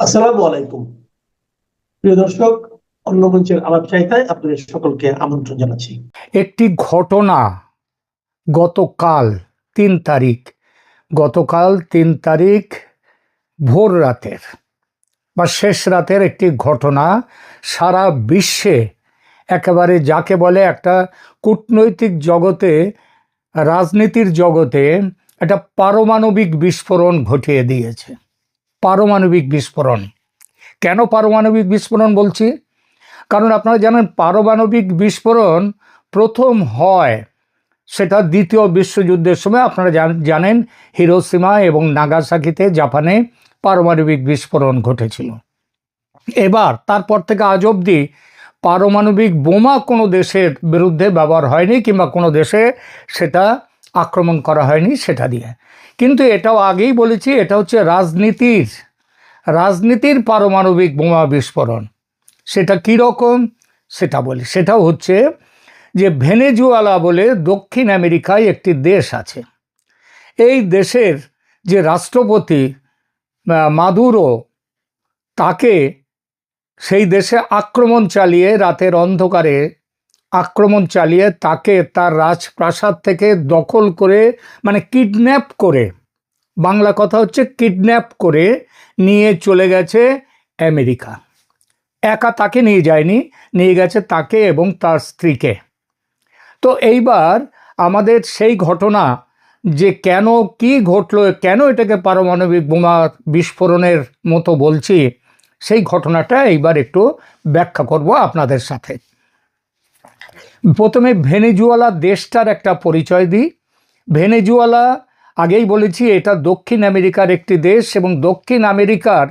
আসসালামু আলাইকুম। প্রিয় দর্শক, অন্য মঞ্চের আলাপ চাইতায় আপনাদের সকলকে আমন্ত্রণ জানাচ্ছি। একটি ঘটনা গতকাল ৩ তারিখ গতকাল ৩ তারিখ ভোর রাতের বা শেষ রাতের একটি ঘটনা সারা বিশ্বে একেবারে যাকে বলে একটা কূটনৈতিক জগতে, রাজনীতির জগতে একটা পারমাণবিক বিস্ফোরণ ঘটিয়ে দিয়েছে। পারমাণবিক বিস্ফোরণ। কেন পারমাণবিক বিস্ফোরণ বলছি? কারণ আপনারা জানেন পারমাণবিক বিস্ফোরণ প্রথম হয় সেটা দ্বিতীয় বিশ্বযুদ্ধের সময়। আপনারা জানেন হিরোশিমা এবং নাগাসাকিতে জাপানে পারমাণবিক বিস্ফোরণ ঘটেছিল। এবার তারপর থেকে আজ অবধি পারমাণবিক বোমা কোনো দেশের বিরুদ্ধে ব্যবহার হয়নি, কিংবা কোনো দেশে সেটা আক্রমণ করা হয়নি সেটা দিয়ে। কিন্তু এটাও আগেই বলেছি, এটা হচ্ছে রাজনীতির পারমাণবিক বোমা বিস্ফোরণ। সেটা কী রকম সেটা বলি। সেটাও হচ্ছে যে ভেনেজুয়েলা বলে দক্ষিণ আমেরিকায় একটি দেশ আছে। এই দেশের যে রাষ্ট্রপতি মাদুরো, তাকে সেই দেশে আক্রমণ চালিয়ে, রাতের অন্ধকারে আক্রমণ চালিয়ে তাকে তার রাজপ্রাসাদ থেকে দখল করে, মানে কিডন্যাপ করে, বাংলা কথা হচ্ছে কিডন্যাপ করে নিয়ে চলে গেছে আমেরিকা। একা তাকে নিয়ে যায়নি, নিয়ে গেছে তাকে এবং তার স্ত্রীকে। তো এইবার আমাদের সেই ঘটনা যে কেন কি ঘটলো, কেন এটাকে পারমাণবিক বোমা বিস্ফোরণের মতো বলছি, সেই ঘটনাটা এইবার একটু ব্যাখ্যা করব আপনাদের সাথে। প্রথমে ভেনেজুয়েলা দেশটার একটা পরিচয় দিই। ভেনেজুয়েলা আগেই বলেছি এটা দক্ষিণ আমেরিকার একটি দেশ, এবং দক্ষিণ আমেরিকার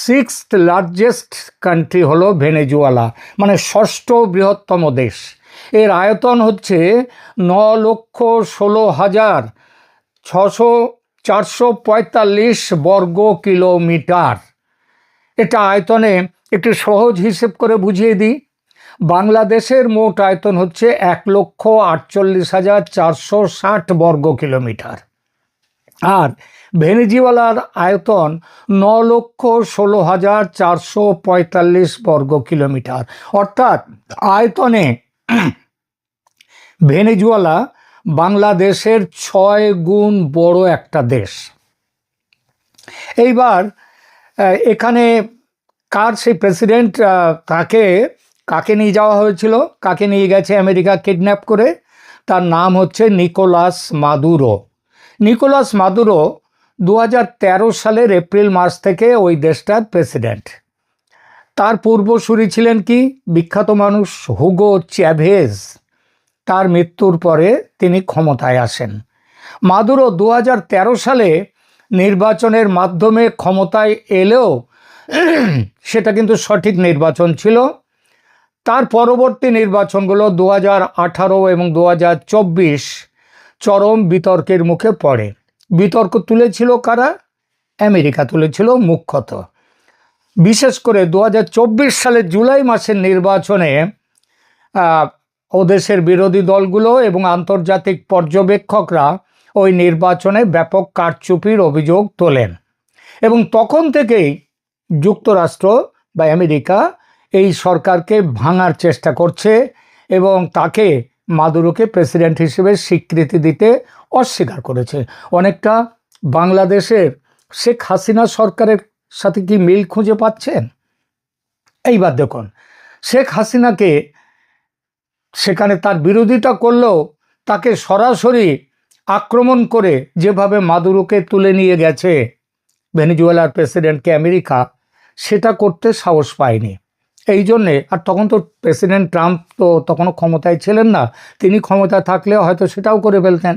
6th লার্জেস্ট কান্ট্রি হলো ভেনেজুয়েলা, মানে 6ষ্ঠ বৃহত্তম দেশ। এর আয়তন হচ্ছে 9,16,445 বর্গ কিলোমিটার। এটা আয়তনে একটু সহজ হিসেব করে বুঝিয়ে দিই। বাংলাদেশের মোট আয়তন হচ্ছে 1,48,460 বর্গ কিলোমিটার, আর ভেনেজুয়েলার আয়তন 9,16,445 বর্গ কিলোমিটার। অর্থাৎ আয়তনে ভেনেজুয়েলা বাংলাদেশের 6 গুণ বড় একটা দেশ। এইবার এখানে কার সেই প্রেসিডেন্ট, কাকে নিয়ে যাওয়া হয়েছিল, কাকে নিয়ে গেছে আমেরিকা কিডন্যাপ করে? তার নাম হচ্ছে নিকোলাস মাদুরো। নিকোলাস মাদুরো 2013 সালের এপ্রিল মাস থেকে ওই দেশটার প্রেসিডেন্ট। তার পূর্বসূরি ছিলেন কি বিখ্যাত মানুষ হুগো চ্যাভেজ। তার মৃত্যুর পরে তিনি ক্ষমতায় আসেন। মাদুরো 2013 সালে নির্বাচনের মাধ্যমে ক্ষমতায় এলেও সেটা কিন্তু সঠিক নির্বাচন ছিল। তার পরবর্তী নির্বাচনগুলো 2018 এবং 2024 চরম বিতর্কের মুখে পড়ে। বিতর্ক তুলেছিল কারা? আমেরিকা তুলেছিল মুখ্যত। বিশেষ করে 2024 সালের জুলাই মাসের নির্বাচনে ও দেশের বিরোধী দলগুলো এবং আন্তর্জাতিক পর্যবেক্ষকরা ওই নির্বাচনে ব্যাপক কারচুপির অভিযোগ তোলেন, এবং তখন থেকেই যুক্তরাষ্ট্র বা আমেরিকা এই সরকারকে ভাঙার চেষ্টা করছে এবং তাকে, মাদুরোকে প্রেসিডেন্ট হিসেবে স্বীকৃতি দিতে অস্বীকার করেছে। অনেকটা বাংলাদেশের শেখ হাসিনা সরকারের সাথে কি মিল খুঁজে পাচ্ছেন? এইবার দেখুন, শেখ হাসিনাকে সেখানে তার বিরোধিতা করলেও তাকে সরাসরি আক্রমণ করে যেভাবে মাদুরোকে তুলে নিয়ে গেছে ভেনেজুয়েলার প্রেসিডেন্টকে আমেরিকা, সেটা করতে সাহস পায়নি। এই জন্যে, আর তখন তো প্রেসিডেন্ট ট্রাম্প তো তখনও ক্ষমতায় ছিলেন না, তিনি ক্ষমতায় থাকলেও হয়তো সেটাও করে ফেলতেন,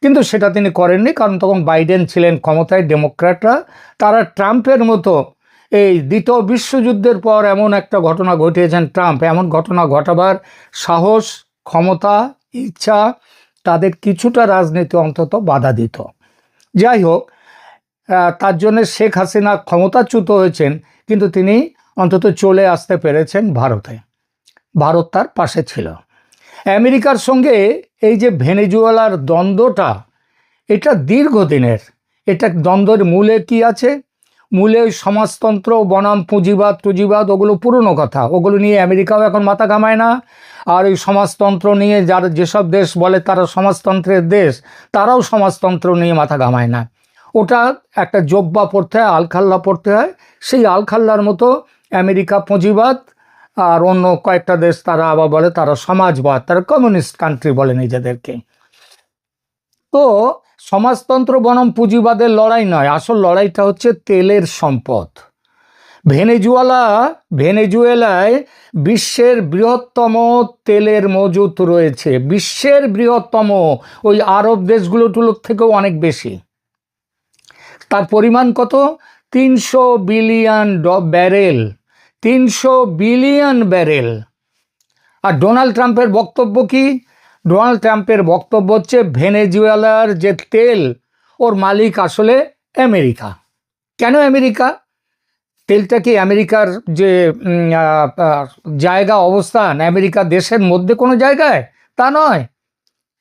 কিন্তু সেটা তিনি করেননি, কারণ তখন বাইডেন ছিলেন ক্ষমতায়, ডেমোক্র্যাটরা। তারা ট্রাম্পের মতো এই দ্বিতীয় বিশ্বযুদ্ধের পর এমন একটা ঘটনা ঘটিয়েছেন ট্রাম্প, এমন ঘটনা ঘটাবার সাহস, ক্ষমতা, ইচ্ছা তাদের কিছুটা রাজনীতি অন্তত বাধা দিত। যাই হোক, তার জন্য শেখ হাসিনা ক্ষমতাচ্যুত হয়েছেন, কিন্তু তিনি অন্তত চলে আসতে পেরেছেন ভারতে। ভারত তার পাশে ছিল। আমেরিকার সঙ্গে এই যে ভেনেজুয়েলার দ্বন্দ্বটা, এটা দীর্ঘদিনের। এটা দ্বন্দ্বের মূলে কি আছে? মূলে ওই সমাজতন্ত্র বনাম পুঁজিবাদ টুজিবাদ ওগুলো পুরনো কথা, ওগুলো নিয়ে আমেরিকাও এখন মাথা ঘামায় না। আর ওই সমাজতন্ত্র নিয়ে যারা যেসব দেশ বলে তারা সমাজতন্ত্রের দেশ, তারাও সমাজতন্ত্র নিয়ে মাথা ঘামায় না। ওটা একটা জব্বা পড়তে হয়, আলখাল্লা পড়তে হয়, সেই আলখাল্লার মতো আমেরিকা পুঁজিবাদ, আর অন্য কয়েকটা দেশ তারা আবার বলে তারা সমাজবাদ, তারা কমিউনিস্ট কান্ট্রি বলে নিজেদেরকে। তো সমাজতন্ত্র বনাম পুঁজিবাদের লড়াই নয়, আসল লড়াইটা হচ্ছে তেলের সম্পদ। ভেনেজুয়েলায় বিশ্বের বৃহত্তম তেলের মজুত রয়েছে, বিশ্বের বৃহত্তম, ওই আরব দেশগুলোর থেকেও অনেক বেশি। তার পরিমাণ কত? 300 বিলিয়ন ব্যারেল, 300 বিলিয়ন ব্যারেল। আর ডোনাল্ড ট্রাম্পের বক্তব্য কি? ডোনাল্ড ট্রাম্পের বক্তব্য হচ্ছে ভেনেজুয়েলার যে তেল, ওর মালিক আসলে আমেরিকা। কেন আমেরিকা? তেলটা কি আমেরিকার যে জায়গা অবস্থান, আমেরিকা দেশের মধ্যে কোনো জায়গায়? তা নয়।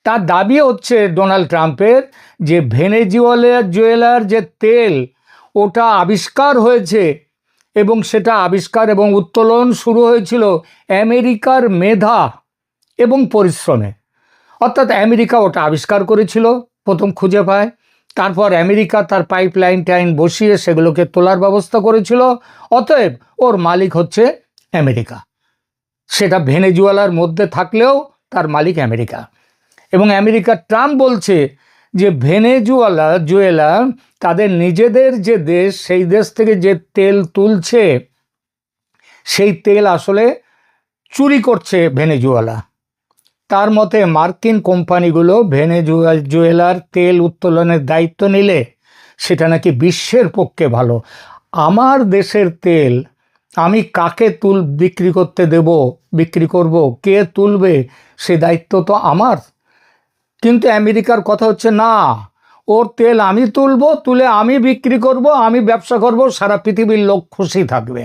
তার দাবি হচ্ছে ডোনাল্ড ট্রাম্পের যে ভেনেজুয়েলার যে তেল, ওটা আবিষ্কার হয়েছে এবং সেটা আবিষ্কার এবং উত্তোলন শুরু হয়েছিল আমেরিকার মেধা এবং পরিশ্রমে। অর্থাৎ আমেরিকা ওটা আবিষ্কার করেছিল, প্রথম খুঁজে পায়, তারপর আমেরিকা তার পাইপলাইন টাইন বসিয়ে সেগুলোকে তোলার ব্যবস্থা করেছিল। অতএব ওর মালিক হচ্ছে আমেরিকা, সেটা ভেনেজুয়েলার মধ্যে থাকলেও তার মালিক আমেরিকা। এবং আমেরিকা ট্রাম্প বলছে যে ভেনেজুয়েলা তাদের নিজেদের যে দেশ, সেই দেশ থেকে যে তেল তুলছে সেই তেল আসলে চুরি করছে ভেনেজুয়েলা। তার মতে মার্কিন কোম্পানিগুলো ভেনেজুয়েলার তেল উত্তোলনের দায়িত্ব নিলে সেটা নাকি বিশ্বের পক্ষে ভালো। আমার দেশের তেল আমি কাকে বিক্রি করতে দেব, বিক্রি করব, কে তুলবে, সে দায়িত্ব তো আমার। কিন্তু আমেরিকার কথা হচ্ছে না, ওর তেল আমি তুলব, তুলে আমি বিক্রি করব, আমি ব্যবসা করব, সারা পৃথিবীর লোক খুশি থাকবে।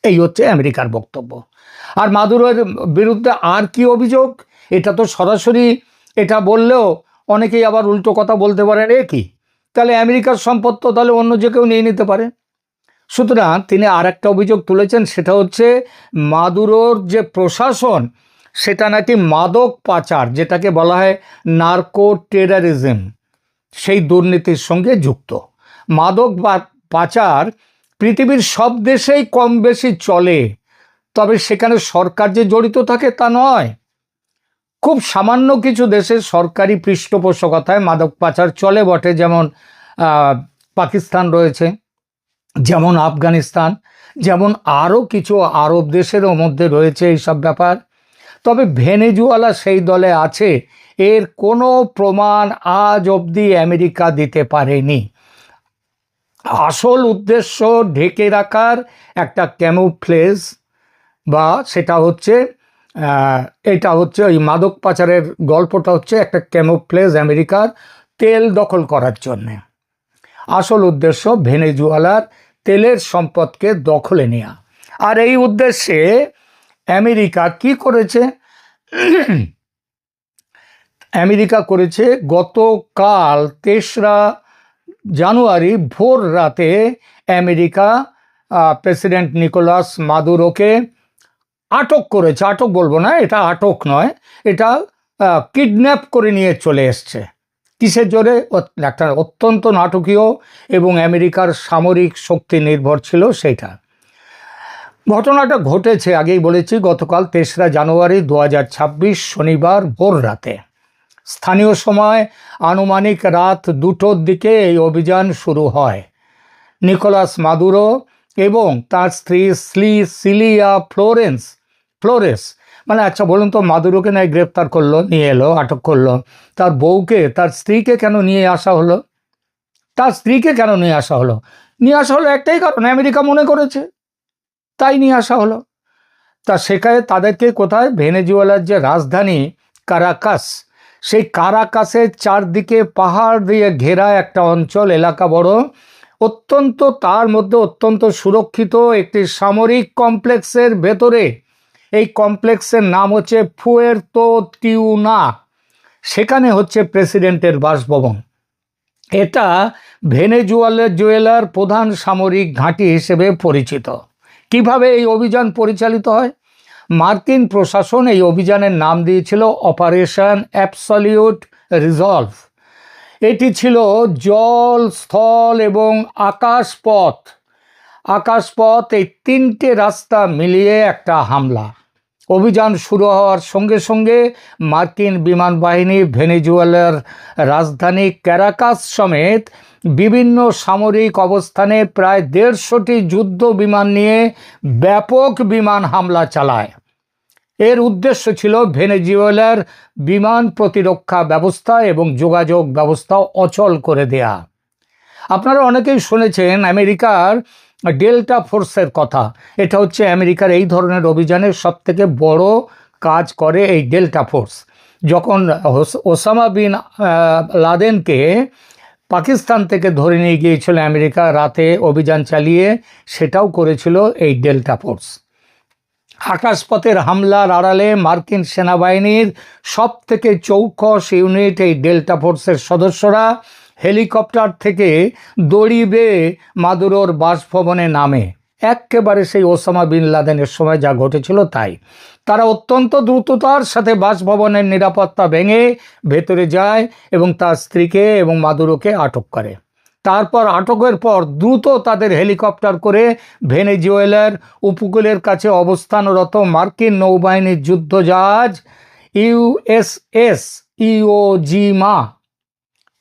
এই হচ্ছে আমেরিকার বক্তব্য। আর মাদুরোর বিরুদ্ধে আর কি অভিযোগ? এটা তো সরাসরি এটা বললেও অনেকেই আবার উল্টো কথা বলতে পারেন, এ কি, তাহলে আমেরিকার সম্পদ তো তাহলে অন্য যে কেউ নিয়ে নিতে পারে। সুতরাং তিনি আর একটা অভিযোগ তুলেছেন, সেটা হচ্ছে মাদুরোর যে প্রশাসন, সেটা নাকি মাদক পাচার, যেটাকে বলা হয় নার্কো টেররিজম, সেই দুর্নীতির সঙ্গে যুক্ত। মাদক পাচার পৃথিবীর সব দেশেই কম বেশি চলে, তবে সেখানে সরকার যে জড়িত থাকে তা নয়। খুব সামান্য কিছু দেশে সরকারি পৃষ্ঠপোষকতায় মাদক পাচার চলে বটে, যেমন পাকিস্তান রয়েছে, যেমন আফগানিস্তান, যেমন আরও কিছু আরব দেশেরও মধ্যে রয়েছে এইসব ব্যাপার। তবে ভেনেজুয়েলা সেই দলে আছে, এর কোনো প্রমাণ আজ অবধি আমেরিকা দিতে পারেনি। আসল উদ্দেশ্য ঢেকে রাখার একটা ক্যামুফ্লেজ, বা সেটা হচ্ছে এটা হচ্ছে ওই মাদক পাচারের গল্পটা হচ্ছে একটা ক্যামুফ্লেজ আমেরিকার তেল দখল করার জন্যে। আসল উদ্দেশ্য ভেনেজুয়েলার তেলের সম্পদকে দখলে নেওয়া। আর এই উদ্দেশ্যে আমেরিকা কি করেছে? আমেরিকা করেছে গতকাল 3রা জানুয়ারি ভোর রাতে আমেরিকা প্রেসিডেন্ট নিকোলাস মাদুরোকে আটক করেছে। আটক বলবো না, এটা আটক নয়, এটা কিডন্যাপ করে নিয়ে চলে এসছে। কিসের জোরে? একটা অত্যন্ত নাটকীয় এবং আমেরিকার সামরিক শক্তি নির্ভর ছিল সেইটা। ঘটনাটা ঘটেছে, আগেই বলেছি, গতকাল 3রা জানুয়ারি 2026 শনিবার ভোর রাতে। স্থানীয় সময় আনুমানিক রাত 2টোর দিকে এই অভিযান শুরু হয়। নিকোলাস মাদুরো এবং তার স্ত্রী সিলিয়া ফ্লোরেস, মানে আচ্ছা বলুন তো, মাদুরোকে নয় গ্রেপ্তার করলো, নিয়ে এলো, আটক করলো, তার বউকে, তার স্ত্রীকে কেন নিয়ে আসা হলো? তার স্ত্রীকে কেন নিয়ে আসা হলো? নিয়ে আসা হলো একটাই কারণ, আমেরিকা মনে করেছে, তাই নিয়ে আসা হলো। তা সেখানে তাদেরকে কোথায়? ভেনেজুয়েলার যে রাজধানী কারাকাস, সেই কারাকাসের চারদিকে পাহাড় দিয়ে ঘেরা একটা অঞ্চল, এলাকা বড়, অত্যন্ত, তার মধ্যে অত্যন্ত সুরক্ষিত একটি সামরিক কমপ্লেক্সের ভেতরে। এই কমপ্লেক্সের নাম হচ্ছে ফুয়ের্তো টিউনা। সেখানে হচ্ছে প্রেসিডেন্টের বাসভবন। এটা ভেনেজুয়েলার প্রধান সামরিক ঘাঁটি হিসেবে পরিচিত। কিভাবে এই অভিযান পরিচালিত হয়? মার্কিন প্রশাসন এই অভিযানের নাম দিয়েছিল অপারেশন অ্যাবসলিউট রিজলভ। এটি ছিল জল, স্থল এবং আকাশপথ এই তিনটে রাস্তা মিলিয়ে একটা হামলা। অভিযান শুরু হওয়ার সঙ্গে সঙ্গে মার্কিন বিমান বাহিনী ভেনেজুয়েলার রাজধানী ক্যারাকাস সমেত বিভিন্ন সামরিক অবস্থানে প্রায় 150টি যুদ্ধ বিমান নিয়ে ব্যাপক বিমান হামলা চালায়। এর উদ্দেশ্য ছিল ভেনেজুয়েলার বিমান প্রতিরক্ষা ব্যবস্থা এবং যোগাযোগ ব্যবস্থা অচল করে দেয়া। আপনারা অনেকেই শুনেছেন আমেরিকার ডেল্টা ফোর্সের কথা। এটা হচ্ছে আমেরিকার এই ধরনের অভিযানের সবথেকে বড় কাজ করে এই ডেল্টা ফোর্স। যখন ওসামা বিন লাদেনকে পাকিস্তান থেকে ধরে নিয়ে গিয়েছিল আমেরিকা রাতে অভিযান চালিয়ে, সেটাও করেছিল এই ডেল্টা ফোর্স। আকাশপথের হামলার আড়ালে মার্কিন সেনাবাহিনীর সবথেকে চৌকস ইউনিট এই ডেল্টা ফোর্সের সদস্যরা হেলিকপ্টার থেকে দড়ি বেয়ে মাদুরোর বাসভবনে নামে। একেবারে সেই ওসামা বিন লাদেনের সময় যা ঘটেছিল তাই। তারা অত্যন্ত দ্রুততার সাথে বাসভবনের নিরাপত্তা ভেঙে ভেতরে যায় এবং তার স্ত্রীকে এবং মাদুরোকে আটক করে। তারপর আটকের পর দ্রুত তাদের হেলিকপ্টার করে ভেনেজুয়েলার উপকূলের কাছে অবস্থানরত মার্কিন নৌবাহিনীর যুদ্ধজাহাজ ইউএসএস ইওজিমা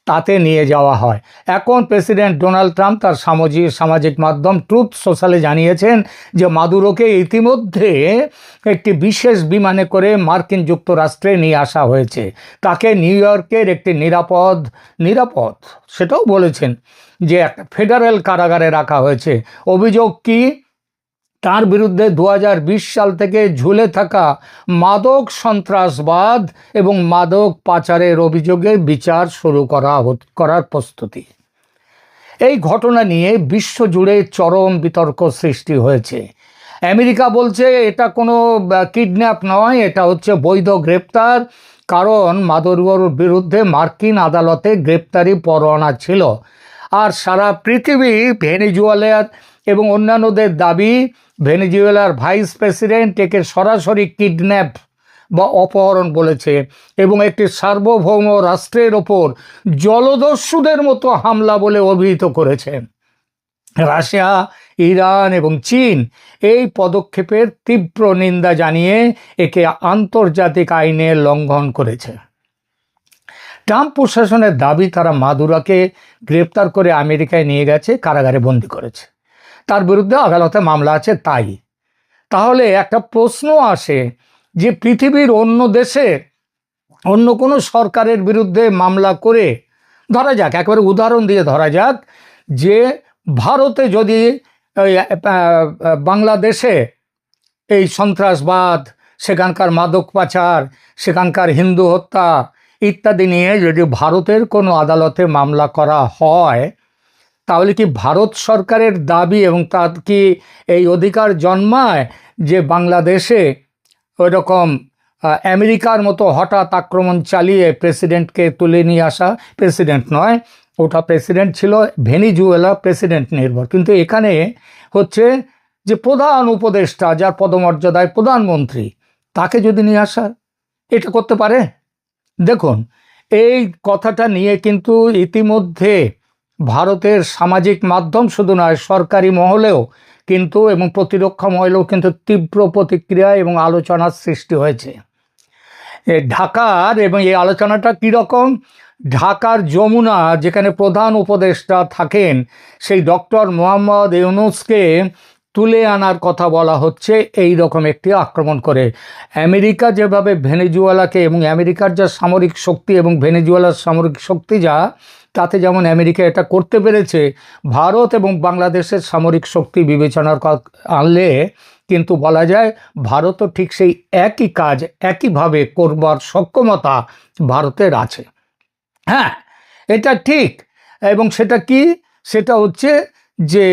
তাতে নিয়ে যাওয়া হয়। এখন প্রেসিডেন্ট ডোনাল্ড ট্রাম্প তার সামাজিক মাধ্যম ট্রুথ সোশ্যালে জানিয়েছেন যে মাদুরোকে ইতিমধ্যে একটি বিশেষ বিমানে করে মার্কিন যুক্তরাষ্ট্রে নিয়ে আসা হয়েছে। তাকে নিউ ইয়র্কের একটি নিরাপদ সেটাও বলেছেন যে একটা ফেডারেল কারাগারে রাখা হয়েছে। অভিযোগ কি? তার বিরুদ্ধে 2020 সাল থেকে ঝুলে থাকা মাদক সন্ত্রাসবাদ এবং মাদক পাচারের অভিযোগে বিচার শুরু করার প্রস্তুতি। এই ঘটনা নিয়ে বিশ্বজুড়ে চরম বিতর্ক সৃষ্টি হয়েছে। আমেরিকা বলছে এটা কোনো কিডন্যাপ নয়, এটা হচ্ছে বৈধ গ্রেপ্তার, কারণ মাদুরোর বিরুদ্ধে মার্কিন আদালতে গ্রেপ্তারি পরোয়ানা ছিল। আর সারা পৃথিবী ভেনেজুয়েলার এবং অন্যান্যদের দাবি ভেনেজুয়েলার ভাইস প্রেসিডেন্ট একে সরাসরি কিডন্যাপ বা অপহরণ বলেছে এবং একটি সার্বভৌম রাষ্ট্রের ওপর জলদস্যুদের মতো হামলা বলে অভিহিত করেছে। রাশিয়া, ইরান এবং চীন এই পদক্ষেপের তীব্র নিন্দা জানিয়ে একে আন্তর্জাতিক আইনের লঙ্ঘন করেছে। ট্রাম্প প্রশাসনের দাবি তারা মাদুরোকে গ্রেপ্তার করে আমেরিকায় নিয়ে গেছে, কারাগারে বন্দি করেছে, তার বিরুদ্ধে আদালতে মামলা আছে। তাহলে একটা প্রশ্ন আসে যে পৃথিবীর অন্য দেশে অন্য কোনো সরকারের বিরুদ্ধে মামলা করে, ধরা যাক একেবারে উদাহরণ দিয়ে ধরা যাক যে ভারতে যদি বাংলাদেশে এই সন্ত্রাসবাদ, সেখানকার মাদক পাচার, সেখানকার হিন্দু হত্যা ইত্যাদি নিয়ে যদি ভারতের কোনো আদালতে মামলা করা হয়, তাহলে কি ভারত সরকারের দাবি এবং তার কি এই অধিকার জন্মায় যে বাংলাদেশে ওইরকম আমেরিকার মতো হঠাৎ আক্রমণ চালিয়ে প্রেসিডেন্টকে তুলে নিয়ে আসা? প্রেসিডেন্ট নয়, ওটা প্রেসিডেন্ট ছিল ভেনেজুয়েলা প্রেসিডেন্ট নির্ভর, কিন্তু এখানে হচ্ছে যে প্রধান উপদেষ্টা, যার পদমর্যাদায় প্রধানমন্ত্রী, তাকে যদি নিয়ে আসা, এটা করতে পারে? দেখুন, এই কথাটা নিয়ে কিন্তু ইতিমধ্যে ভারতের সামাজিক মাধ্যম শুধু নয়, সরকারি মহলেও কিন্তু এবং প্রতিরক্ষা মহলেও কিন্তু তীব্র প্রতিক্রিয়া এবং আলোচনার সৃষ্টি হয়েছে। ঢাকার এবং এই আলোচনাটা কীরকম? ঢাকার যমুনা, যেখানে প্রধান উপদেষ্টা থাকেন, সেই ডক্টর মোহাম্মদ ইউনূসকে তুলে আনার কথা বলা হচ্ছে এই রকম একটি আক্রমণ করে। আমেরিকা যেভাবে ভেনেজুয়েলাকে, এবং আমেরিকার যা সামরিক শক্তি এবং ভেনেজুয়েলার সামরিক শক্তি যা, তাতে যেমন আমেরিকা এটা করতে পেরেছে, ভারত এবং বাংলাদেশের সামরিক শক্তি বিবেচনার আনলে কিন্তু বলা যায় ভারতও ঠিক সেই একই কাজ একইভাবে করবার সক্ষমতা ভারতের আছে। হ্যাঁ, এটা ঠিক। এবং সেটা কি? সেটা হচ্ছে যে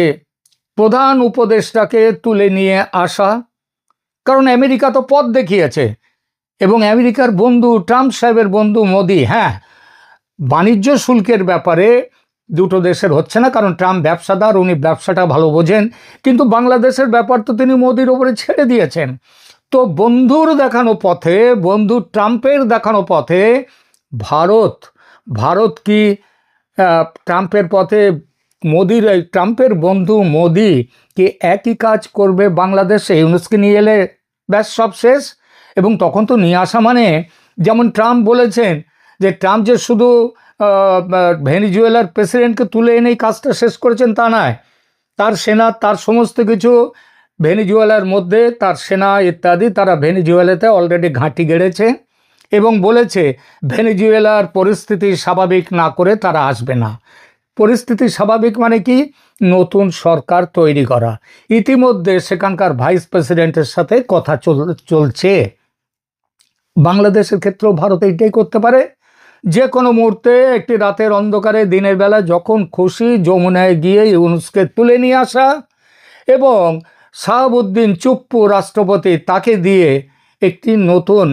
প্রধান উপদেষ্টাকে তুলে নিয়ে আসা, কারণ আমেরিকা তো পথ দেখিয়েছে এবং আমেরিকার বন্ধু ট্রাম্প সাহেবের বন্ধু মোদি, হ্যাঁ, বাণিজ্য শুল্কের ব্যাপারে দুটো দেশের হচ্ছে না, কারণ ট্রাম্প ব্যবসাদার, উনি ব্যবসাটা ভালো বোঝেন। কিন্তু বাংলাদেশের ব্যাপার তো তিনি মোদির ওপরে ছেড়ে দিয়েছেন। তো বন্ধুর দেখানো পথে, বন্ধু ট্রাম্পের দেখানো পথে ভারত কি ট্রাম্পের পথে ট্রাম্পের বন্ধু মোদি কি একই কাজ করবে বাংলাদেশে? ইউনুসকে নিয়ে এলে ব্যাস সব শেষ। এবং তখন তো নিয়ে আসা মানে, যেমন ট্রাম্প বলেছেন যে ট্রাম্প যে শুধু ভেনিজুয়েলার প্রেসিডেন্টকে তুলে এনেই কাজটা শেষ করেছেন তা নয়, তার সেনা, তার সমস্ত কিছু ভেনিজুয়েলার মধ্যে, তার সেনা ইত্যাদি, তারা ভেনিজুয়েলাতে অলরেডি ঘাঁটি গেড়েছে এবং বলেছে ভেনিজুয়েলার পরিস্থিতি স্বাভাবিক না করে তারা আসবে না। পরিস্থিতি স্বাভাবিক মানে কি? নতুন সরকার তৈরি করা। ইতিমধ্যে সেখানকার ভাইস প্রেসিডেন্টের সাথে কথা চলছে। বাংলাদেশের ক্ষেত্রেও ভারত এইটাই করতে পারে। যে কোনো মুহূর্তে একটি রাতের অন্ধকারে দিনের বেলা যখন খুশি যমুনায় গিয়ে ইউনুসকে তুলে নিয়ে আসা এবং শাহাবুদ্দিন চুপ্পু রাষ্ট্রপতি, তাকে দিয়ে একটি নতুন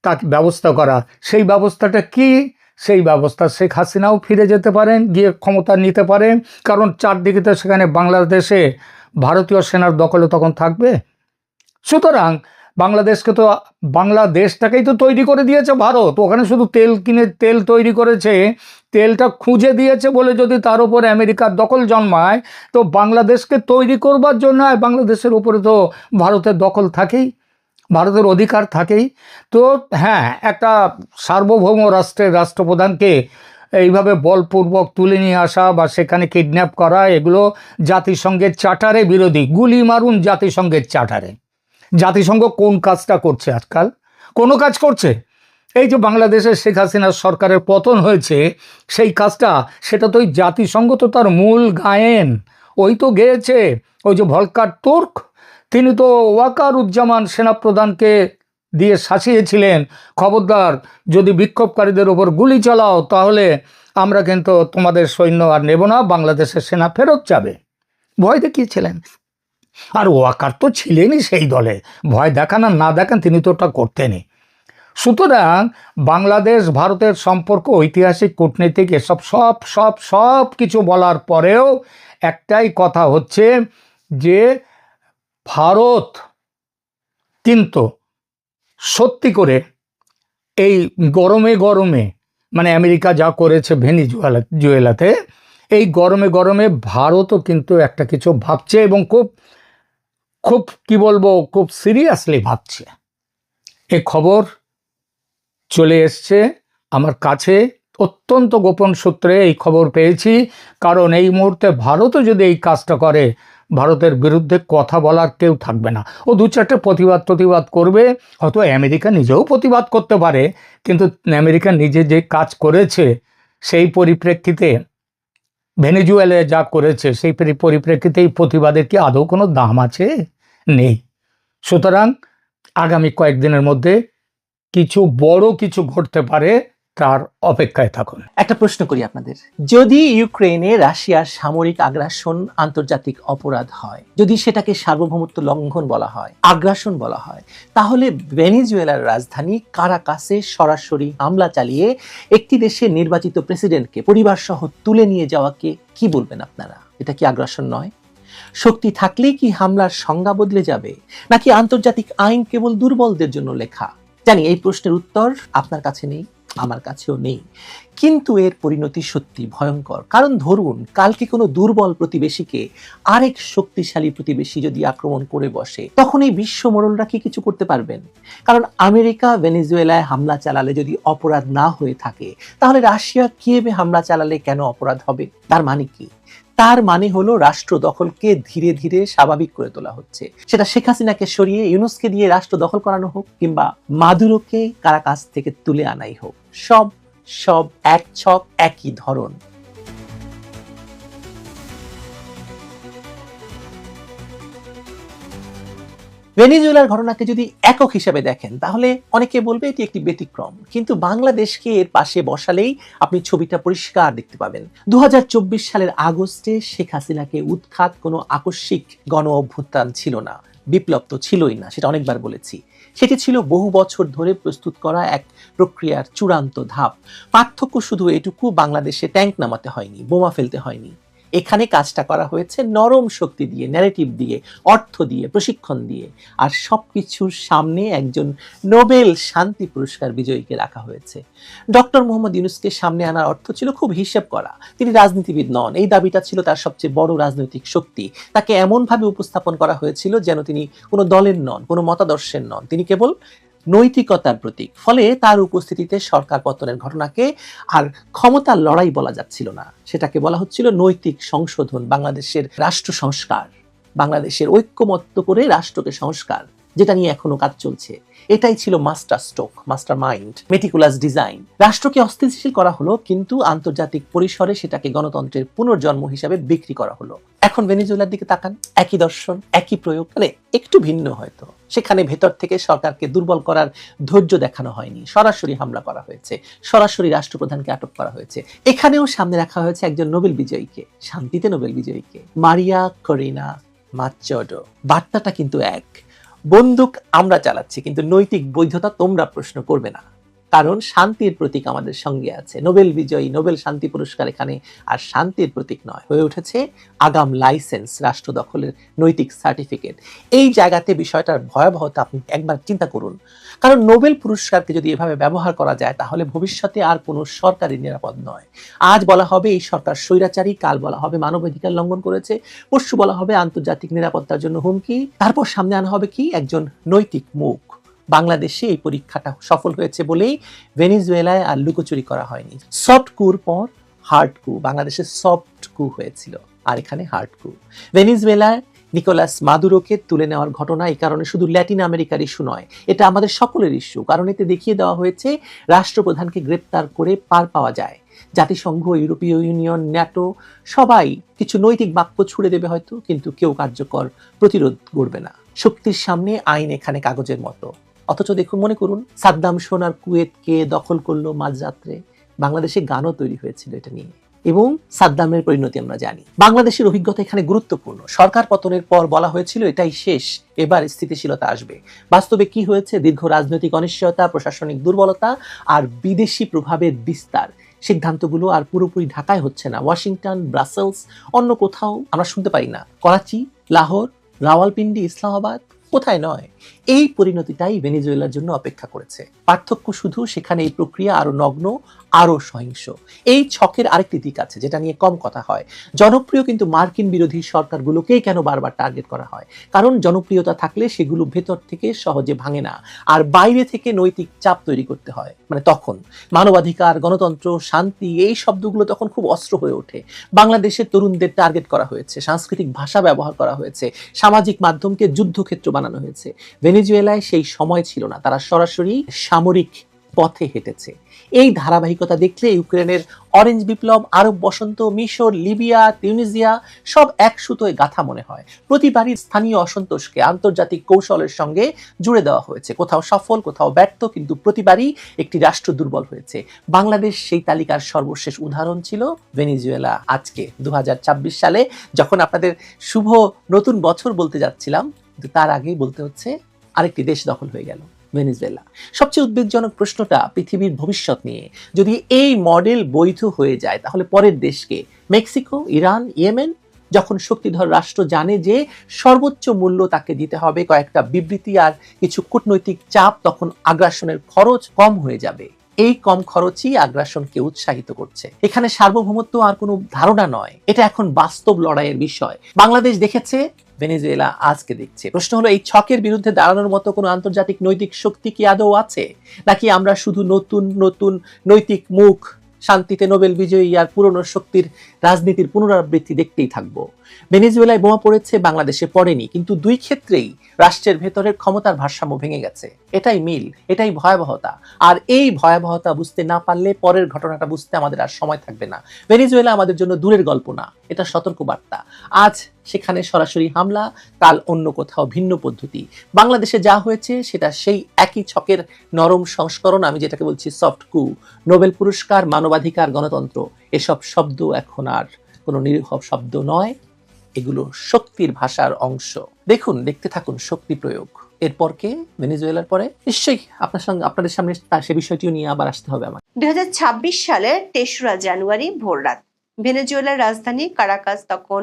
তাকে ব্যবস্থা করা। সেই ব্যবস্থাটা কি? সেই ব্যবস্থা শেখ হাসিনাও ফিরে যেতে পারেন, গিয়ে ক্ষমতা নিতে পারেন, কারণ চারদিকে তো সেখানে বাংলাদেশে ভারতীয় সেনার দখলে তখন থাকবে। সুতরাং বাংলাদেশটাকেই তো তৈরি করে দিয়েছে ভারত। ওখানে শুধু তেল তৈরি করেছে, তেলটা খুঁজে দিয়েছে বলে যদি তার উপরে আমেরিকার দখল জন্মায়, তো বাংলাদেশকে তৈরি করবার জন্য বাংলাদেশের উপরে তো ভারতের দখল থাকেই, ভারতের অধিকার থাকেই। তো হ্যাঁ, একটা সার্বভৌম রাষ্ট্রের রাষ্ট্রপ্রধানকে এইভাবে বলপূর্বক তুলে নিয়ে আসা বা সেখানে কিডন্যাপ করা, এগুলো জাতিসংঘের চার্টারে বিরোধী। গুলি মারুন জাতিসংঘের চার্টারে। জাতিসংঘ কোন কাজটা করছে আজকাল? কোনো কাজ করছে? এই যে বাংলাদেশের শেখ হাসিনার সরকারের পতন হয়েছে, সেই কাজটা, সেটা তো ওই জাতিসংঘ তো তার মূল গায়েন, ওই তো গেয়েছে। ওই যে ভলকার তুর্ক, তিনি তো ওয়াকারুজ্জামান সেনাপ্রধানকে দিয়ে শাসিয়েছিলেন, খবরদার যদি বিক্ষোভকারীদের ওপর গুলি চালাও তাহলে আমরা কিন্তু তোমাদের সৈন্য আর নেব না, বাংলাদেশের সেনা ফেরত যাবে। ভয় দেখিয়েছিলেন। আর ওয়াকার তো ছিলেনই সেই দলে, ভয় দেখান আর না দেখান তিনি তো ওটা করতেনই। সুতরাং বাংলাদেশ ভারতের সম্পর্ক, ঐতিহাসিক, কূটনীতিক, এসব সব কিছু বলার পরেও একটাই কথা হচ্ছে যে ভারত কিন্তু সত্যি করে এই গরমে মানে আমেরিকা যা করেছে ভেনিজুয়েলাতে, এই গরমে ভারতও কিন্তু একটা কিছু ভাবছে এবং খুব কি বলবো, খুব সিরিয়াসলি ভাবছে। এই খবর চলে এসছে আমার কাছে, অত্যন্ত গোপন সূত্রে এই খবর পেয়েছি। কারণ এই মুহূর্তে ভারতও যদি এই কাজটা করে, ভারতের বিরুদ্ধে কথা বলার কেউ থাকবে না। ও দু চারটে প্রতিবাদ করবে, হয়তো আমেরিকা নিজেও প্রতিবাদ করতে পারে, কিন্তু আমেরিকা নিজে যে কাজ করেছে সেই পরিপ্রেক্ষিতে, ভেনেজুয়েলায় যা করেছে সেই পরিপ্রেক্ষিতে এই প্রতিবাদের কি আদৌ কোনো দাম আছে? নেই। সুতরাং আগামী কয়েকদিনের মধ্যে বড় কিছু ঘটতে পারে, তার অপেক্ষায় থাকুন। একটা প্রশ্ন করি আপনাদের, যদি ইউক্রেনে রাশিয়ার সামরিক আগ্রাসন আন্তর্জাতিক অপরাধ হয়, যদি সেটাকে সার্বভৌমত্ব লঙ্ঘন বলা হয়, আগ্রাসন বলা হয়, তাহলে ভেনেজুয়েলার রাজধানী কারাকাসে সরাসরি হামলা চালিয়ে একটি দেশের নির্বাচিত প্রেসিডেন্টকে পরিবার সহ তুলে নিয়ে যাওয়াকে কি বলবেন আপনারা? এটা কি আগ্রাসন নয়? শক্তি থাকলেই কি হামলার সংজ্ঞা বদলে যাবে, নাকি আন্তর্জাতিক আইন কেবল দুর্বলদের জন্য লেখা? জানি এই প্রশ্নের উত্তর আপনার কাছে নেই, আমার কাছেও নেই, কিন্তু এর পরিণতি সত্যি ভয়ঙ্কর। কারণ ধরুন কালকে কোনো দুর্বল প্রতিবেশীকে আরেক শক্তিশালী প্রতিবেশী যদি আক্রমণ করে বসে, তখন এই বিশ্ব মোড়লরা কি কিছু করতে পারবেন? কারণ আমেরিকা ভেনেজুয়েলায় হামলা চালালে যদি অপরাধ না হয়ে থাকে, তাহলে রাশিয়া কিয়েভে হামলা চালালে কেন অপরাধ হবে? তার মানে কি? তার মানে হলো রাষ্ট্র দখলকে ধীরে ধীরে স্বাভাবিক করে তোলা হচ্ছে। সেটা শেখ হাসিনাকে সরিয়ে ইউনুসকে দিয়ে রাষ্ট্র দখল করানো হোক, কিংবা মাদুরোকে কারাকাস থেকে তুলে আনাই হোক, সব এক ছক, একই ধরন। ভেনেজুয়েলার ঘটনাকে যদি একক হিসেবে দেখেন, তাহলে অনেকে বলবে এটি একটি ব্যতিক্রম, কিন্তু বাংলাদেশকে এর পাশে বসালেই আপনি ছবিটা পরিষ্কার দেখতে পাবেন। 2024 সালের আগস্টে শেখ হাসিনাকে উৎখাত কোনো আকস্মিক গণ অভ্যুত্থান ছিল না, বিপ্লব তো ছিলই না, সেটা অনেকবার বলেছি। সেটি ছিল বহু বছর ধরে প্রস্তুত করা এক প্রক্রিয়ার চূড়ান্ত ধাপ। পার্থক্য শুধু এটুকু, বাংলাদেশে ট্যাঙ্ক নামাতে হয়নি, বোমা ফেলতে হয়নি। এখানে কাজটা করা হয়েছে নরম শক্তি দিয়ে, ন্যারেটিভ দিয়ে, অর্থ দিয়ে, প্রশিক্ষণ দিয়ে। আর সবকিছুর সামনে একজন নোবেল শান্তি পুরস্কার বিজয়ীকে রাখা হয়েছে। ডক্টর মোহাম্মদ ইউনূসকে সামনে আনার অর্থ ছিল খুব হিসেব করা। তিনি রাজনীতিবিদ নন, এই দাবিটা ছিল তার সবচেয়ে বড় রাজনৈতিক শক্তি। তাকে এমনভাবে উপস্থাপন করা হয়েছিল যেন তিনি কোনো দলের নন, কোনো মতাদর্শের নন, তিনি কেবল নৈতিকতার প্রতীক। ফলে তার উপস্থিতিতে সরকার পতনের ঘটনাকে আর ক্ষমতার লড়াই বলা যাচ্ছিল না, সেটাকে বলা হচ্ছিল নৈতিক সংশোধন, বাংলাদেশের রাষ্ট্র সংস্কার, বাংলাদেশের ঐক্যমত্য করে রাষ্ট্রকে সংস্কার, যেটা নিয়ে এখনো কাজ চলছে। এটাই ছিল master stroke, master mind, meticulous design. রাষ্ট্রকে অস্থিতিশীল করা হলো, কিন্তু আন্তর্জাতিক পরিসরে সেটাকে গণতন্ত্রের পুনর্জন্ম হিসাবে বিক্রি করা হলো। এখন ভেনেজুয়েলার দিকে তাকান, একই দর্শন, একই প্রয়োগ, মানে একটু ভিন্ন হয়তো। সেখানে ভেতর থেকে সরকারকে দুর্বল করার ধৈর্য দেখানো হয়নি, সরাসরি হামলা করা হয়েছে, সরাসরি রাষ্ট্রপ্রধানকে আটক করা হয়েছে। এখানেও সামনে রাখা হয়েছে একজন নোবেল বিজয়ীকে, শান্তিতে নোবেল বিজয়ীকে, মারিয়া করিনা মাচ্চাডো। বার্তাটা কিন্তু এক, বন্দুক আমরা চালাচ্ছি, কিন্তু নৈতিক বৈধতা তোমরা প্রশ্ন করবে না, কারণ শান্তির প্রতীক আমাদের সঙ্গে আছে। নোবেল বিজয়ী, নোবেল শান্তি পুরস্কার এখানে আর শান্তির প্রতীক নয়, হয়ে উঠেছে আগাম লাইসেন্স, রাষ্ট্র দখলের নৈতিক সার্টিফিকেট। এই জায়গাতে বিষয়টার ভয়াবহতা আপনি একবার চিন্তা করুন, কারণ নোবেল পুরস্কারকে যদি এভাবে ব্যবহার করা যায়, তাহলে ভবিষ্যতে আর কোনো সরকারই নিরাপদ নয়। আজ বলা হবে এই সরকার স্বৈরাচারী, কাল বলা হবে মানবাধিকার লঙ্ঘন করেছে, পরশু বলা হবে আন্তর্জাতিক নিরাপত্তার জন্য হুমকি, তারপর সামনে আনা হবে কি একজন নৈতিক মুখ। বাংলাদেশে এই পরীক্ষাটা সফল হয়েছে বলেই ভেনেজুয়েলায় আর লুকোচুরি করা হয়নি। সফট কুর পর হার্ড কু, বাংলাদেশে সফট কু হয়েছিল, আর এখানে হার্ড কু। ভেনেজুয়েলায় নিকোলাস মাদুরোকে তুলে নেওয়ার ঘটনা এই কারণে শুধু ল্যাটিন আমেরিকার ইস্যু নয়, এটা আমাদের সকলের ইস্যু। কারণ এতে দেখিয়ে দেওয়া হয়েছে রাষ্ট্রপ্রধানকে গ্রেপ্তার করে পার পাওয়া যায়। জাতিসংঘ, ইউরোপীয় ইউনিয়ন, ন্যাটো সবাই কিছু নৈতিক বাক্য ছুড়ে দেবে হয়তো, কিন্তু কেউ কার্যকর প্রতিরোধ গড়বে না। শক্তির সামনে আইন এখানে কাগজের মতো। অথচ দেখুন, মনে করুন সাদ্দাম সোনার কুয়েতকে দখল করলো মাঝরাত্রে, বাংলাদেশে গানও তৈরি হয়েছিল এটা নিয়ে, এবং সাদ্দামের পরিণতি আমরা জানি। বাংলাদেশের অভিজ্ঞতা এখানে গুরুত্বপূর্ণ। সরকার পতনের পর বলা হয়েছিল এটাই শেষ, এবার স্থিতিশীলতা আসবে। বাস্তবে কি হয়েছে? দীর্ঘ রাজনৈতিক অনিশ্চয়তা, প্রশাসনিক দুর্বলতা আর বিদেশি প্রভাবের বিস্তার। সিদ্ধান্তগুলো আর পুরোপুরি ঢাকায় হচ্ছে না, ওয়াশিংটন, ব্রাসেলস, অন্য কোথাও আমরা শুনতে পাই না। করাচি, লাহোর, রাওয়ালপিন্ডি, ইসলামাবাদ, কোথায় নয়। এই পরিণতিটাই ভেনেজুয়েলার জন্য অপেক্ষা করেছে। পার্থক্য শুধু সেখানে এই প্রক্রিয়া আরো নগ্ন, আরো সহিংস। এই ছকের আরেকটি দিক আছে যেটা নিয়ে কম কথা হয়। জনপ্রিয় কিন্তু মার্কিন বিরোধী সরকারগুলোকেই কেন বারবার টার্গেট করা হয়? কারণ জনপ্রিয়তা থাকলে সেগুলো ভেতর থেকে সহজে ভাঙে না, আর বাইরে থেকে নৈতিক চাপ তৈরি করতে হয়। মানে তখন মানবাধিকার, গণতন্ত্র, শান্তি, এই শব্দগুলো তখন খুব অস্ত্র হয়ে ওঠে। বাংলাদেশের তরুণদের টার্গেট করা হয়েছে, সাংস্কৃতিক ভাষা ব্যবহার করা হয়েছে, সামাজিক মাধ্যমকে যুদ্ধক্ষেত্র বানানো হয়েছে। ভেনেজুয়েলায় সেই সময় ছিল না, তারা সরাসরি সামরিক পথে হেঁটেছে। এই ধারাবাহিকতা দেখলে ইউক্রেনের অরেঞ্জ বিপ্লব, আরব বসন্ত, মিশর, লিবিয়া, তিউনিসিয়া সব এক সুতোয় গাথা মনে হয়। প্রতিবারই স্থানীয় অসন্তোষকে আন্তর্জাতিক কৌশলের সঙ্গে জুড়ে দেওয়া হয়েছে, কোথাও সফল, কোথাও ব্যর্থ, কিন্তু প্রতিবারই একটি রাষ্ট্র দুর্বল হয়েছে। বাংলাদেশ সেই তালিকার সর্বশেষ উদাহরণ ছিল ভেনেজুয়েলা। আজকে 2026 সালে যখন আপনাদের শুভ নতুন বছর বলতে যাচ্ছিলাম, কিন্তু তার আগেই বলতে হচ্ছে আরেকটি দেশ দখল হয়ে গেল, ভেনেজুয়েলা। সবচেয়ে উদ্বেগজনক প্রশ্নটা পৃথিবীর ভবিষ্যৎ নিয়ে। যদি এই মডেল বৈধ হয়ে যায়, তাহলে পরের দেশকে, মেক্সিকো, ইরান, ইয়েমেন, যখন শক্তিধর রাষ্ট্র জানে যে সর্বোচ্চ মূল্য তাকে দিতে হবে কয়েকটা বিবৃতি আর কিছু কূটনৈতিক চাপ, তখন আগ্রাসনের খরচ কম হয়ে যাবে। এই কম খরচই আগ্রাসনকে উৎসাহিত করছে। এখানে সার্বভৌমত্ব আর কোনো ধারণা নয়, এটা এখন বাস্তব লড়াইয়ের বিষয়। বাংলাদেশ দেখেছে, ভেনেজুয়েলা আজকে দেখছে। প্রশ্ন হলো, এই ছকের বিরুদ্ধে দাঁড়ানোর মতো কোনো আন্তর্জাতিক নৈতিক শক্তি কি আদৌ আছে, নাকি আমরা শুধু নতুন নতুন নৈতিক মুখ, শান্তিতে নোবেল বিজয়ী আর পুরনো শক্তির রাজনীতির পুনরাবৃত্তি দেখতেই থাকবো? ভেনেজুয়েলায় বোমা পড়েছে, বাংলাদেশে পড়েনি, কিন্তু দুই ক্ষেত্রেই রাষ্ট্রের ভেতরের ক্ষমতার ভারসাম্য ভেঙে গেছে। এটাই মিল, এটাই ভয়াবহতা। আর এই ভয়াবহতা বুঝতে না পারলে পরের ঘটনাটা বুঝতে আমাদের আর সময় থাকবে না। ভেনেজুয়েলা আমাদের জন্য দূরের গল্প না, এটা সতর্ক বার্তা। আজ সেখানে সরাসরি হামলা, কাল অন্য কোথাও ভিন্ন পদ্ধতি। বাংলাদেশে যা হয়েছে সেটা সেই একই ছকের নরম সংস্করণ। আমি যেটাকে বলছি সফট কু। নোবেল পুরস্কার, মানবাধিকার, গণতন্ত্র, এসব শব্দ এখন আর কোনো নিরীহ শব্দ নয়, এগুলো শক্তির ভাষার অংশ। দেখুন, দেখতে থাকুন শক্তি প্রয়োগ। এরপর কে? ভেনেজুয়েলার পরে নিশ্চয়ই আপনাদের সামনে সে বিষয়টিও নিয়ে আবার আসতে হবে আমার। 2026 সালের 23রা জানুয়ারি ভোররাত। ভেনেজুয়েলার রাজধানী কারাকাস তখন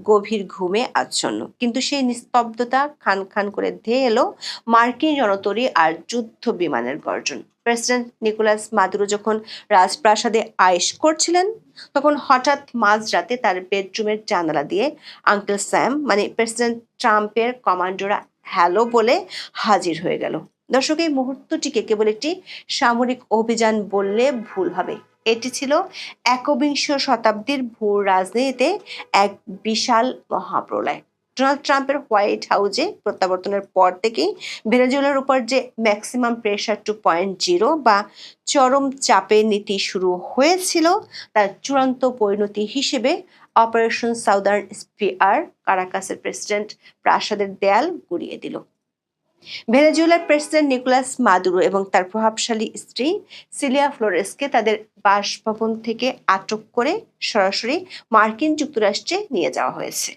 গভীর ঘুমে আচ্ছন্ন, কিন্তু সেই নিস্তব্ধতা খান খান করে ধেয়ে এলো মার্কিন রণতরী আর যুদ্ধ বিমানের গর্জন। প্রেসিডেন্ট নিকোলাস মাদুরো যখন রাজপ্রাসাদে আয়েশ করছিলেন, তখন হঠাৎ মাঝরাতে তার বেডরুমের জানালা দিয়ে আঙ্কেল স্যাম মানে প্রেসিডেন্ট ট্রাম্পের কমান্ডোরা হ্যালো বলে হাজির হয়ে গেল। দর্শক, এই মুহূর্তটিকে কেবল একটি সামরিক অভিযান বললে ভুল হবে। এটি ছিল একবিংশ শতাব্দীর ভূ রাজনীতিতে এক বিশাল মহাপ্রলয়। ডোনাল্ড ট্রাম্পের হোয়াইট হাউসে প্রত্যাবর্তনের পর থেকেই ভেনেজুয়েলার উপর যে ম্যাক্সিমাম প্রেশার 2.0 বা চরম চাপের নীতি শুরু হয়েছিল, তার চূড়ান্ত পরিণতি হিসেবে অপারেশন সাউদার্ন স্পিয়ার কারাকাসের প্রেসিডেন্ট প্রাসাদের দেয়াল গুড়িয়ে দিল। ভেনেজুয়েলার প্রেসিডেন্ট নিকোলাস মাদুরো এবং তার প্রভাবশালী স্ত্রী সিলিয়া ফ্লোরেসকে তাদের বাসভবন থেকে আটক করে সরাসরি মার্কিন যুক্তরাষ্ট্রে নিয়ে যাওয়া হয়েছে।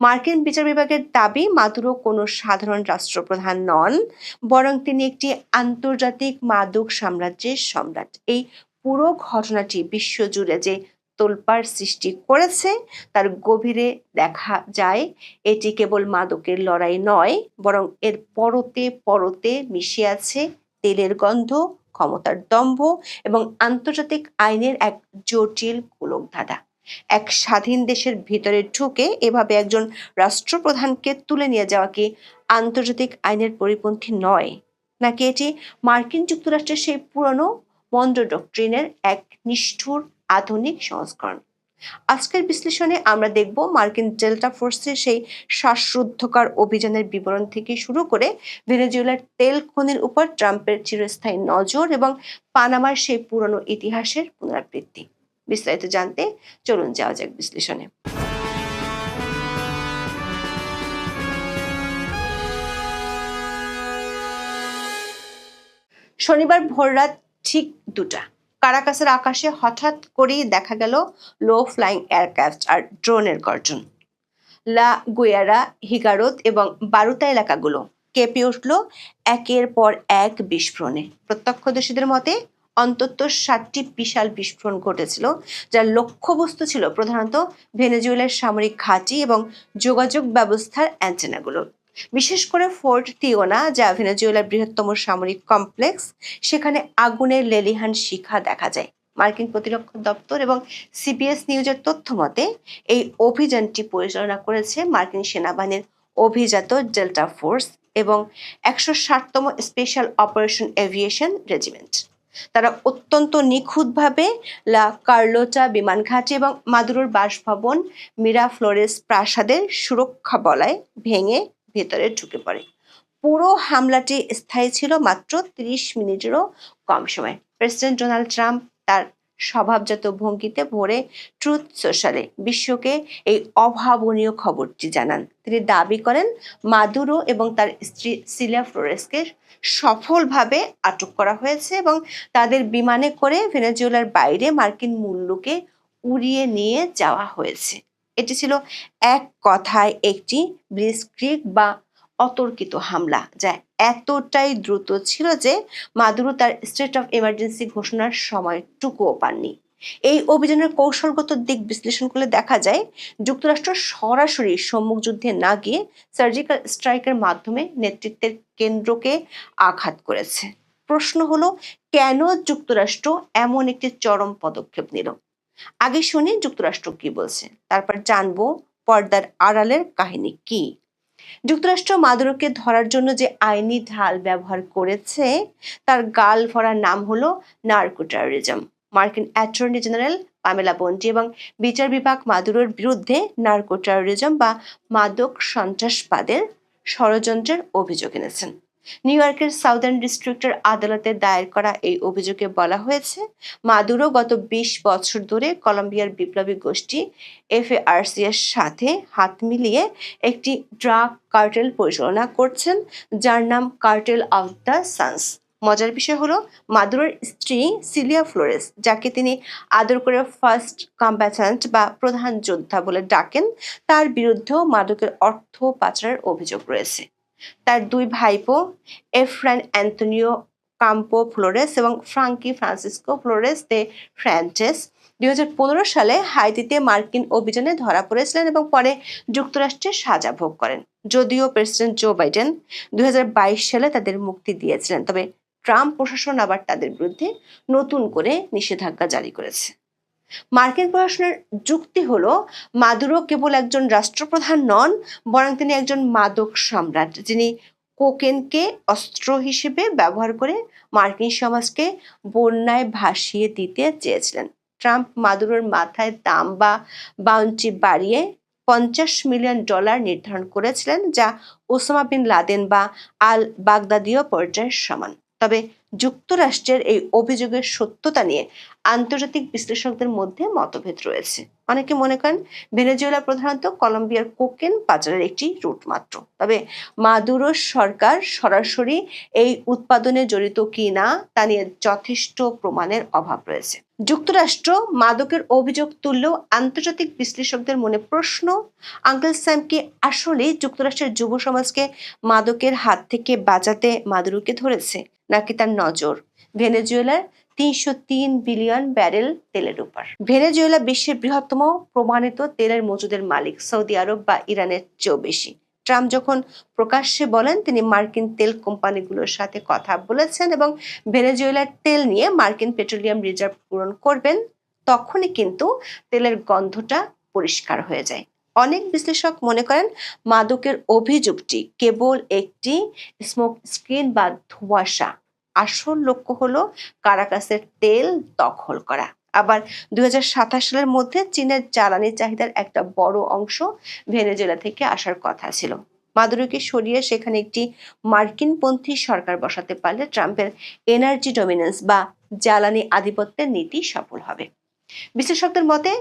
মার্কিন বিচার বিভাগের দাবি, মাদুরো কোনো সাধারণ রাষ্ট্রপ্রধান নন, বরং তিনি একটি আন্তর্জাতিক মাদক সাম্রাজ্যের সম্রাট। এই পুরো ঘটনাটি বিশ্বজুড়ে যে তোলপাড় সৃষ্টি করেছে তার গভীরে দেখা যায় এটি কেবল মাদকের লড়াই নয়, বরং এর পরতে পরতে মিশে আছে তেলের গন্ধ, ক্ষমতার দম্ভ এবং আন্তর্জাতিক আইনের এক জটিল গোলকধাঁধা। এক স্বাধীন দেশের ভিতরে ঢুকে এভাবে একজন রাষ্ট্রপ্রধানকে তুলে নিয়ে যাওয়া কি আন্তর্জাতিক আইনের পরিপন্থী নয়, নাকি এটি মার্কিন যুক্তরাষ্ট্রের সেই পুরনো মন্ডো ডক্ট্রিনের এক নিষ্ঠুর আধুনিক সংস্করণ? আজকের বিশ্লেষণে আমরা দেখব মার্কিন ডেল্টা ফোর্সের সেই শ্বাসরুদ্ধকর অভিযানের বিবরণ থেকে শুরু করে ভেনেজুয়েলার তেল খনির উপর ট্রাম্পের চিরস্থায়ী নজর এবং পানামার সেই পুরনো ইতিহাসের পুনরাবৃত্তি। বিস্তারিত জানতে চলুন যাওয়া যাক বিশ্লেষণে। শনিবার ভোররাত ঠিক 2টা কারাকাসের আকাশে হঠাৎ করেই দেখা গেল লো ফ্লাইং এয়ারক্রাফট আর ড্রোনের গর্জন। লা গুয়ারা, হিগারোত এবং বারুতা এলাকাগুলো কেঁপে উঠল একের পর এক বিস্ফোরণে। প্রত্যক্ষদর্শীদের মতে অন্তত 7টি বিশাল বিস্ফোরণ ঘটেছিল, যার লক্ষ্যবস্তু ছিল প্রধানত ভেনেজুয়েলার সামরিক ঘাঁটি এবং যোগাযোগ ব্যবস্থার অ্যান্টেনাগুলো। বিশেষ করে ফোর্ট তিওনা, যা ভেনেজুয়েলার বৃহত্তম সামরিক কমপ্লেক্স, সেখানে আগুনের লেলিহান শিখা দেখা যায়। মার্কিন প্রতিরক্ষা দপ্তর এবং সিবিএস নিউজের তথ্য মতে এই অভিযানটি পরিচালনা করেছে মার্কিন সেনাবাহিনীর অভিজাত ডেল্টা ফোর্স এবং 160তম স্পেশাল অপারেশন এভিয়েশন রেজিমেন্ট। তারা অত্যন্ত নিখুঁতভাবে লা কার্লোটা বিমান ঘাঁটি এবং মাদুরোর বাসভবন মিরা ফ্লোরেস প্রাসাদের সুরক্ষা বলয় ভেঙে ভেতরে ঢুকে পড়ে। পুরো হামলাটি স্থায়ী ছিল মাত্র 30 মিনিটেরও কম সময়। প্রেসিডেন্ট ডোনাল্ড ট্রাম্প তার স্বভাবজাত ভঙ্গিতে ভোরে ট্রুথ সোশ্যালে বিশ্বকে এই অভাবনীয় খবরটি জানান। তিনি দাবি করেন মাদুরো এবং তার স্ত্রী সিলিয়া ফ্লোরেসকে সফলভাবে আটক করা হয়েছে এবং তাদের বিমানে করে ভেনেজুয়েলার বাইরে মার্কিন মূল্যকে উড়িয়ে নিয়ে যাওয়া হয়েছে। এটি ছিল এক কথায় একটি ব্লিটজক্রিগ বা অতর্কিত হামলা, যা এতটাই দ্রুত ছিল যে মাদুরো তার স্টেট অফ এমার্জেন্সি ঘোষণার সময়টুকুও পাননি। এই অভিযানের কৌশলগত দিক বিশ্লেষণ করলে দেখা যায় যুক্তরাষ্ট্র সরাসরি সম্মুখ যুদ্ধে না গিয়ে সার্জিক্যাল স্ট্রাইকের মাধ্যমে নেতৃত্বের কেন্দ্রকে আঘাত করেছে। প্রশ্ন হলো, কেন যুক্তরাষ্ট্র এমন একটি চরম পদক্ষেপ নিল? আগে শুনি যুক্তরাষ্ট্র কি বলছে, তারপর জানবো পর্দার আড়ালের কাহিনী কি। যুক্তরাষ্ট্র মাদুরোকে ধরার জন্য যে আইনি ঢাল ব্যবহার করেছে তার গাল ভরা নাম হলো নার্কো টেরোরিজম। মার্কিন অ্যাটর্নি জেনারেল পামেলা বন্ডি এবং বিচার বিভাগ মাদুরোর বিরুদ্ধে নার্কো টেরোরিজম বা মাদক সন্ত্রাসবাদের ষড়যন্ত্রের অভিযোগ এনেছেন। নিউ ইয়র্কের সাউদার্ন ডিস্ট্রিক্টের আদালতে দায়ের করা এই অভিযোগে বলা হয়েছে, মাদুরো গত 20 বছর ধরে কলম্বিয়ার বিপ্লবী গোষ্ঠী এফএআরসি এর সাথে হাত মিলিয়ে একটি ড্রাগ কার্টেল পরিচালনা করছেন, যার নাম কার্টেল অফ দ্য সানস। মজার বিষয় হলো মাদুরোর স্ত্রী সিলিয়া ফ্লোরেস, যাকে তিনি আদর করে ফার্স্ট কম্ব্যাটেন্ট বা প্রধান যোদ্ধা বলে ডাকেন, তার বিরুদ্ধেও মাদকের অর্থ পাচারের অভিযোগ রয়েছে। তার দুই ভাইপো এফ্রান অ্যান্তোনিও কাম্পো ফ্লোরেস এবং ফ্রাঙ্কি ফ্রান্সিসকো ফ্লোরেস দে ফ্রান্টেস 2015 সালে হাইতিতে মার্কিন অভিযানে ধরা পড়েছিলেন এবং পরে যুক্তরাষ্ট্রে সাজা ভোগ করেন। যদিও প্রেসিডেন্ট জো বাইডেন 2022 সালে তাদের মুক্তি দিয়েছিলেন, তবে ট্রাম্প প্রশাসন আবার তাদের বিরুদ্ধে নতুন করে নিষেধাজ্ঞা জারি করেছে। মার্কিন প্রশাসনের যুক্তি হলো মাদুরো কেবল একজন রাষ্ট্রপ্রধান নন, বরং তিনি একজন মাদক সম্রাট, যিনি কোকেনকে অস্ত্র হিসেবে ব্যবহার করে মার্কিন সমাজকে বন্যায় ভাসিয়ে দিতে চেয়েছিলেন। ট্রাম্প মাদুরোর মাথায় দাম বা বাউন্টি বাড়িয়ে $50 মিলিয়ন নির্ধারণ করেছিলেন, যা ওসামা বিন লাদেন বা আল বাগদাদীয় পর্যায়ের সমান। তবে যুক্তরাষ্ট্রের এই অভিযোগের সত্যতা নিয়ে আন্তর্জাতিক বিশ্লেষকদের মধ্যে মতভেদ রয়েছে। অনেকে মনে করেন ভেনেজুয়েলা প্রধানত কলম্বিয়ার কোকেন পাচারের একটি রুট মাত্র, তবে মাদুরো সরকার সরাসরি এই উৎপাদনে জড়িত কিনা তা নিয়ে যথেষ্ট প্রমাণের অভাব রয়েছে। যুক্তরাষ্ট্র মাদকের অভিযোগ তুললেও আন্তর্জাতিক বিশ্লেষকদের মনে প্রশ্ন, আঙ্কেল স্যাম কি আসলেই যুক্তরাষ্ট্রের যুব সমাজকে মাদকের হাত থেকে বাঁচাতে মাদুরোকে ধরেছে, নাকি তার নজর ভেনেজুয়েলার 303 বিলিয়ন ব্যারেল তেলের উপর? ভেনেজুয়েলা বিশ্বের বৃহত্তম প্রমাণিত তেলের মজুদের মালিক, সৌদি আরব বা ইরানের চেয়েও বেশি। ট্রাম্প যখন প্রকাশ্যে বলেন তিনি মার্কিন তেল কোম্পানিগুলোর সাথে কথা বলেছেন এবং ভেনেজুয়েলার তেল নিয়ে মার্কিন পেট্রোলিয়াম রিজার্ভ পূরণ করবেন, তখনই কিন্তু তেলের গন্ধটা পরিষ্কার হয়ে যায়। অনেক বিশ্লেষক মনে করেন মাদকের অভিযোগটি কেবল একটি স্মোক স্ক্রিন বা ধোঁয়াশা। আসল লক্ষ্য হলো কারাকাসের তেল দখল করা। আবার 2027 সালের মধ্যে চীনের জ্বালানি চাহিদার একটা বড় অংশ ভেনেজুয়েলা থেকে আসার কথা ছিল। মাদুরোকে সরিয়ে সেখানে একটি মার্কিনপন্থী সরকার বসাতে পারলে ট্রাম্পের এনার্জি ডমিনেন্স বা জ্বালানি আধিপত্যের নীতি সফল হবে। বিশ্লেষকদের মতে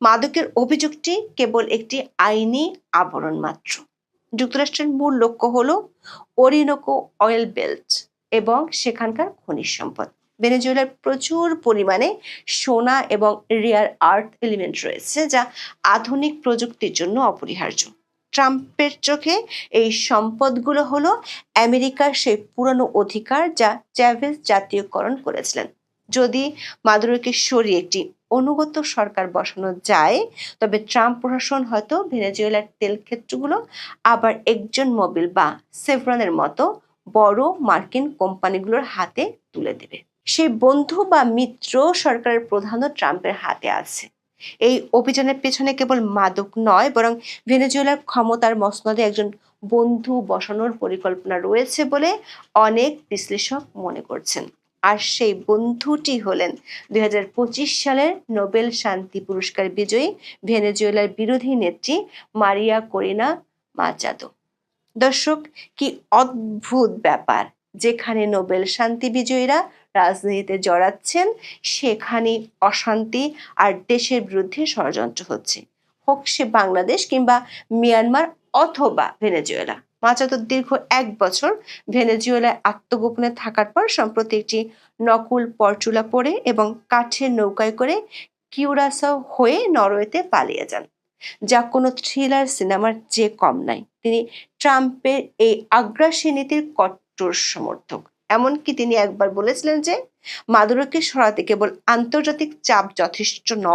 মাদকের অভিযোগটি কেবল একটি আইনি আবরণ মাত্র। যুক্তরাষ্ট্রের মূল লক্ষ্য হলো ওরিনোকো অয়েল বেল্ট এবং সেখানকার খনিজ সম্পদ। ভেনেজুয়েলার প্রচুর পরিমাণে সোনা এবং রেয়ার আর্থ এলিমেন্ট রয়েছে, যা আধুনিক প্রযুক্তির জন্য অপরিহার্য। ট্রাম্পের চোখে এই সম্পদগুলো হলো আমেরিকার সেই পুরনো অধিকার যা চ্যাভেজ জাতীয়করণ করেছিলেন। যদি মাদুরোকে সরিয়ে একটি অনুগত সরকার বসানো যায়, তবে ট্রাম্প প্রশাসন হয়তো ভেনেজুয়েলার তেল ক্ষেত্রগুলো আবার একজন মোবিল বা সেভরনের মতো বড় মার্কিন কোম্পানিগুলোর হাতে তুলে দেবে। সেই বন্ধু বা মিত্র সরকারের প্রধানও ট্রাম্পের হাতে আছে। এই অভিযানের পেছনে কেবল মাদক নয়, বরং ভেনেজুয়েলার ক্ষমতার মসনদে একজন বন্ধু বসানোর পরিকল্পনা রয়েছে বলে অনেক বিশ্লেষক মনে করছেন। আর সেই বন্ধুটি হলেন 2025 সালের নোবেল শান্তি পুরস্কার বিজয়ী ভেনেজুয়েলার বিরোধী নেত্রী মারিয়া করিনা মাচাদো। দর্শক, কি অদ্ভুত ব্যাপার! যেখানে নোবেল শান্তি বিজয়ীরা রাজনীতিতে জড়াচ্ছেন, সেখানে অশান্তি আর দেশের বিরুদ্ধে ষড়যন্ত্র হচ্ছে, হোক সে বাংলাদেশ কিংবা মিয়ানমার অথবা ভেনেজুয়েলা। মাচাদো দীর্ঘ 1 বছর ভেনেজুয়েলায় আত্মগোপনে থাকার পর সম্প্রতি একটি নকল পরচুলা পরে এবং কাঠের নৌকায় করে কিউরাসাও হয়ে নরওয়েতে পালিয়ে যান, যা কোনো থ্রিলার সিনেমার চেয়ে কম নাই। তিনি ট্রাম্পের এই আগ্রাসী নীতির কট্টর সমর্থক। এমনকি তিনি একবার বলেছিলেন যে মাদুরোকে সরাতে কেবল আন্তর্জাতিক চাপ যথেষ্ট নয়,